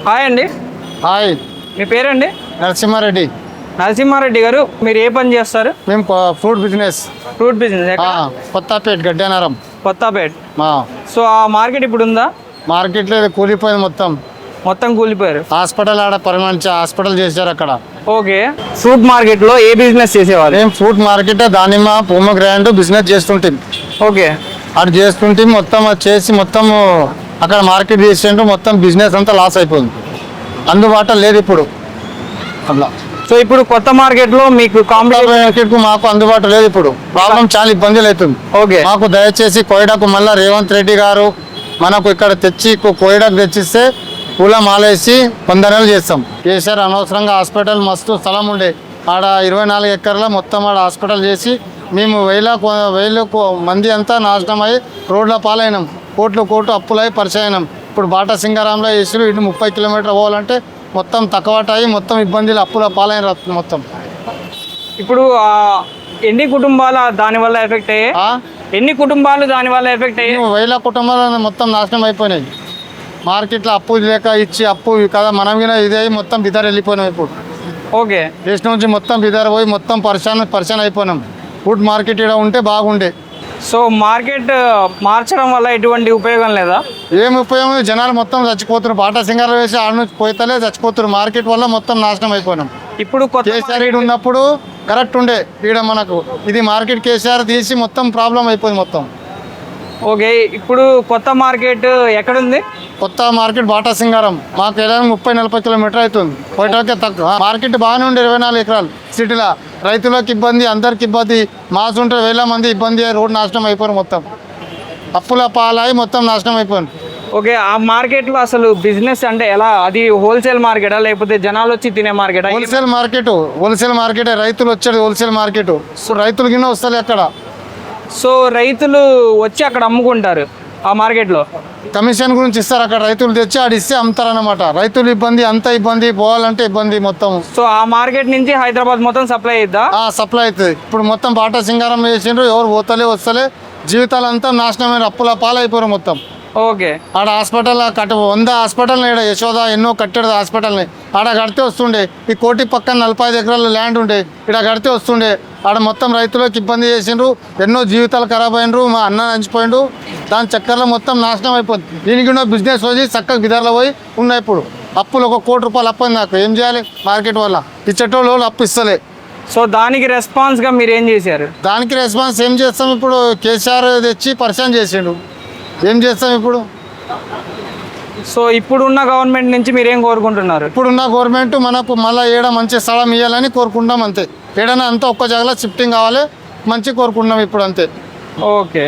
Hi అండి. Hi, మీ పేరండి? నరసింహారెడ్డి. నరసింహారెడ్డి గారు, మీరు ఏ పని చేస్తారు? మేము fruit business. Fruit business. Kothapeta గడ్డనారం. కొత్తపేట. మా సో ఆ మార్కెట్ ఇప్పుడు ఉందా? మార్కెట్లో కూలిపోయింది మొత్తం కూలిపోయారు. హాస్పిటల్ ఆడ పర్మనెంట్ హాస్పిటల్ చేశారు అక్కడ. ఓకే. ఫ్రూట్ మార్కెట్లో ఏ బిజినెస్ చేసేవాళ్ళు? మేము ఫ్రూట్ మార్కెట్ దానిమ్మ పోమోగ్రాండ్ బిజినెస్ చేస్తుంటాం. ఓకే. అటు చేస్తుంటే మొత్తం చేసి మొత్తం అక్కడ మార్కెట్ చేసిండ్రు. మొత్తం బిజినెస్ అంతా లాస్ అయిపోయింది. అందుబాటులో లేదు ఇప్పుడు. అట్లా సో ఇప్పుడు కొత్త మార్కెట్లో మీకు మార్కెట్ మాకు అందుబాటులో లేదు ఇప్పుడు. ప్రాబ్లం చాలా ఇబ్బందులు అవుతుంది. ఓకే. మాకు దయచేసి కోయడాకు మళ్ళీ రేవంత్ రెడ్డి గారు మనకు ఇక్కడ తెచ్చి కోయడాకు తెచ్చిస్తే పూల మాలేసి 15 నెలలు చేస్తాం. కేసీఆర్ అనవసరంగా హాస్పిటల్ మస్తు స్థలం ఉండే ఆడ 24 ఎకర్ల మొత్తం ఆడ హాస్పిటల్ చేసి మేము వేల మంది అంతా నాశనం అయ్యి రోడ్ల పాలైనాం. కోట్లు అప్పులై పరిచయం. ఇప్పుడు బాటా సింగారాంలో వేసి ఇటు 30 కిలోమీటర్ పోవాలంటే మొత్తం తక్కువటాయి. మొత్తం ఇబ్బందులు అప్పుల పాలైన మొత్తం. ఇప్పుడు ఎన్ని కుటుంబాలు దానివల్ల ఎఫెక్ట్ అయ్యాయి? ఎన్ని కుటుంబాలు దానివల్ల ఎఫెక్ట్ అయ్యాయి? వేల కుటుంబాలు మొత్తం నాశనం అయిపోయినాయి. మార్కెట్లో అప్పు లేక ఇచ్చి అప్పు కదా మనం కూడా ఇదే మొత్తం బిదారు వెళ్ళిపోయినాం ఇప్పుడు. ఓకే. దేశం నుంచి మొత్తం బిదారు పోయి మొత్తం పరిశాన్ అయిపోయినాం. ఫుడ్ మార్కెట్ ఇక్కడ ఉంటే బాగుండే. సో మార్కెట్ మార్చడం వల్ల ఎటువంటి ఉపయోగం లేదా? ఏం ఉపయోగం? జనాలు మొత్తం చచ్చిపోతున్నారు. బాటా సింగారం వేసి ఆడ నుంచి పోయితలే చచ్చిపోతున్నారు. మార్కెట్ వల్ల మొత్తం నాశనం అయిపోయినాం. ఇప్పుడు కేసీఆర్ ఈడ ఉన్నప్పుడు కరెక్ట్ ఉండే. ఈడ మనకు ఇది మార్కెట్ కేసీఆర్ తీసి మొత్తం ప్రాబ్లం అయిపోయింది మొత్తం. ఓకే. ఇప్పుడు కొత్త మార్కెట్ ఎక్కడుంది? కొత్త మార్కెట్ బాటా సింగారం. మాకు వెళ్ళడానికి 30-40 కిలోమీటర్ అవుతుంది. పోయటాకే తక్కువ. మార్కెట్ బాగానే ఉండే 24 ఎకరాలు సిటీలో. రైతులకు ఇబ్బంది, అందరికి ఇబ్బంది. మాస్ ఉంటే వేల మంది ఇబ్బంది. రోడ్ నాశనం అయిపోయింది మొత్తం. అప్పుల పాలై మొత్తం నాశనం అయిపోయింది. ఓకే. ఆ మార్కెట్లో అసలు బిజినెస్ అంటే ఎలా? అది హోల్సేల్ మార్కెటా లేకపోతే జనాలు వచ్చి తినే మార్కెటా? హోల్సేల్ మార్కెటే. రైతులు వచ్చేది హోల్సేల్ మార్కెట్. సో రైతులు కింద వస్తారు అక్కడ. సో రైతులు వచ్చి అక్కడ అమ్ముకుంటారు ఆ మార్కెట్లో. కమిషన్ గురించి ఇస్తారు అక్కడ. రైతులు తెచ్చి ఆడిస్తే అమ్ముతారన్నమాట. రైతులు ఇబ్బంది, అంత ఇబ్బంది, పోవాలంటే ఇబ్బంది మొత్తం. సో ఆ మార్కెట్ నుంచి హైదరాబాద్ మొత్తం సప్లై అవుతుందా? సప్లై అవుతుంది. ఇప్పుడు మొత్తం బాటా సింగారం వేసిండ్రు. ఎవరు వస్తలే జీవితాలంతా నాశనమైన అప్పుల పాలైపోయారు మొత్తం. ఓకే. ఆడ హాస్పిటల్ 100 హాస్పిటల్ని ఇక్కడ యశోద ఎన్నో కట్టాడు హాస్పిటల్ని. ఆడ కడితే వస్తుండే. ఈ కోటి పక్కన 45 ఎకరాల ల్యాండ్ ఉండే. ఇక్కడ కడితే వస్తుండే. ఆడ మొత్తం రైతులకు ఇబ్బంది చేసిండ్రు. ఎన్నో జీవితాలు ఖరాబ్ అయినరు. మా అన్న నంచిపోయిండు. దాని చక్కర్లో మొత్తం నాశనం అయిపోయింది. దీనికి ఉన్న బిజినెస్ వచ్చి చక్కగా బిదర్లో పోయి ఉన్నాయి. ఇప్పుడు అప్పులు 1 కోటి రూపాయలు అప్పు నాకు. ఏం చేయాలి? మార్కెట్ వల్ల ఇచ్చేటోళ్ళు అప్పు ఇస్తలే. సో దానికి రెస్పాన్స్గా మీరు ఏం చేశారు? దానికి రెస్పాన్స్ ఏం చేస్తాం? ఇప్పుడు కేసీఆర్ తెచ్చి పరిచయం చేసిండు. ఏం చేస్తాం ఇప్పుడు? సో ఇప్పుడున్న గవర్నమెంట్ నుంచి మీరేం కోరుకుంటున్నారు? ఇప్పుడున్న గవర్నమెంట్ మనకు మళ్ళీ ఏడ మంచి స్థలం ఇవ్వాలని కోరుకుంటాం అంతే. ఏడైనా అంతా ఒక్క జాగలో షిఫ్టింగ్ కావాలి మంచి కోరుకుంటున్నాం ఇప్పుడు అంతే. ఓకే.